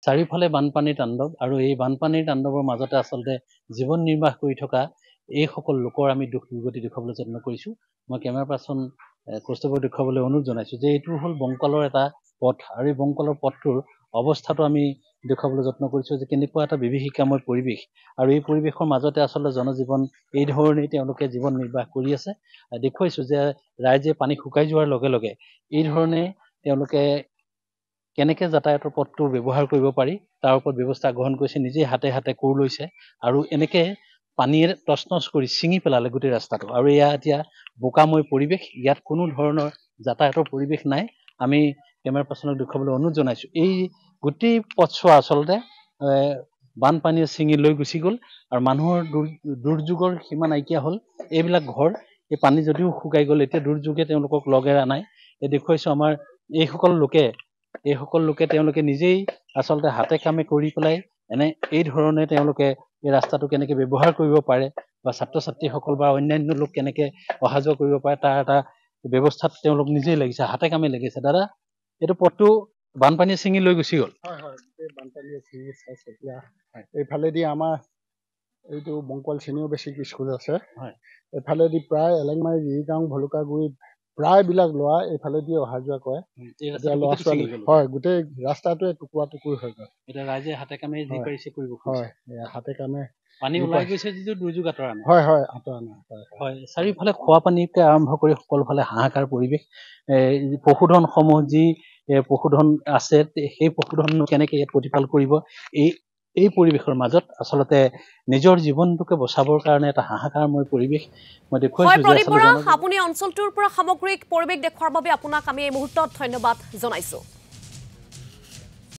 চাৰিওফালে বানপানীৰ তাণ্ডৱ আৰু এই বানপানীৰ তাণ্ডৱৰ মাজতে আচলতে জীৱন নিৰ্বাহ কৰি থকা এইসকল লোকৰ আমি দুখ দুৰ্গতি দেখুৱাবলৈ যত্ন কৰিছোঁ। মই কেমেৰা পাৰ্চন কৌস্তভক দেখুৱাবলৈ অনুৰোধ জনাইছোঁ যে এইটো হ'ল বংকলৰ এটা পথ আৰু এই বংকলৰ পথটোৰ অৱস্থাটো আমি দেখুৱাবলৈ যত্ন কৰিছোঁ যে কেনেকুৱা এটা বিভীষিকাময় পৰিৱেশ আৰু এই পৰিৱেশৰ মাজতে আচলতে জনজীৱন এই ধৰণেই তেওঁলোকে জীৱন নিৰ্বাহ কৰি আছে। দেখুৱাইছোঁ যে ৰাইজে পানী শুকাই যোৱাৰ লগে লগে এই ধৰণে তেওঁলোকে কেনেকৈ যাতায়াতৰ পথটো ব্যৱহাৰ কৰিব পাৰি তাৰ ওপৰত ব্যৱস্থা গ্ৰহণ কৰিছে, নিজেই হাতে হাতে কোৰ লৈছে আৰু এনেকৈ পানীৰে তছনছ কৰি ছিঙি পেলালে গোটেই ৰাস্তাটো। আৰু এয়া এতিয়া বোকাময় পৰিৱেশ, ইয়াত কোনো ধৰণৰ যাতায়াতৰ পৰিৱেশ নাই। আমি কেমেৰা পাৰ্চনক দেখুৱাবলৈ অনুৰোধ জনাইছোঁ এই গোটেই পথছোৱা আচলতে বানপানীয়ে ছিঙি লৈ গুচি গ'ল আৰু মানুহৰ দুৰ্যোগৰ সীমা নাইকিয়া হ'ল। এইবিলাক ঘৰ এই পানী যদিও শুকাই গ'ল, এতিয়া দুৰ্যোগে তেওঁলোকক লগেৰা নাই। এই দেখুৱাইছোঁ আমাৰ এইসকল লোকে তেওঁলোকে নিজেই আচলতে হাতে কামে কৰি পেলাই এই ধৰণে তেওঁলোকে এই ৰাস্তাটো কেনেকৈ ব্যৱহাৰ কৰিব পাৰে বা ছাত্ৰ ছাত্ৰীসকল বা অন্যান্য লোক কেনেকৈ অহা যোৱা কৰিব পাৰে তাৰ এটা ব্যৱস্থাত তেওঁলোক নিজেই লাগিছে, হাতে কামে লাগিছে। দাদা, এইটো পথটো বানপানীয়ে ছিঙি লৈ গুচি গ'ল। হয় হয়, এই বানপানীয়ে ছিঙি চাইছে এতিয়া। এইফালেদি আমাৰ এইটো বংকল চিনিয়ৰ বেছিক স্কুল আছে, এইফালেদি প্ৰায় এলেংমাৰী, জিৰিগাঁও, ভলুকাগুৰি প্ৰায়বিলাক ল'ৰা এইফালেদি অহা যোৱা কৰে। এতিয়া ল'ৰা ছোৱালী হয়, গোটেই ৰাস্তাটোৱে টুকুৰা টুকুৰ হৈ গ'ল। এতিয়া ৰাইজে হাতে কামে যি পাৰিছে কৰিব হয়, হাতে কামে পানী ওলাই গৈছে যদিও দুৰ্যোগ আঁতৰা নাই। হয় হয়, আঁতৰা নাই। হয়, চাৰিওফালে খোৱা পানীকে আৰম্ভ কৰি সকলোফালে হাহাকাৰ পৰিৱেশ। পশুধনসমূহ যি পশুধন আছে সেই পশুধন কেনেকৈ ইয়াত প্ৰতিপাল কৰিব, এই পৰিৱেশৰ মাজত আচলতে নিজৰ জীৱনটোকে বচাবৰ কাৰণে এটা হাহাকাৰময় পৰিৱেশ মই দেখুৱাইছোঁ। আপুনি অঞ্চলটোৰ পৰা সামগ্ৰিক পৰিৱেশ দেখুৱাৰ বাবে আপোনাক আমি এই মুহূৰ্তত ধন্যবাদ জনাইছোঁ।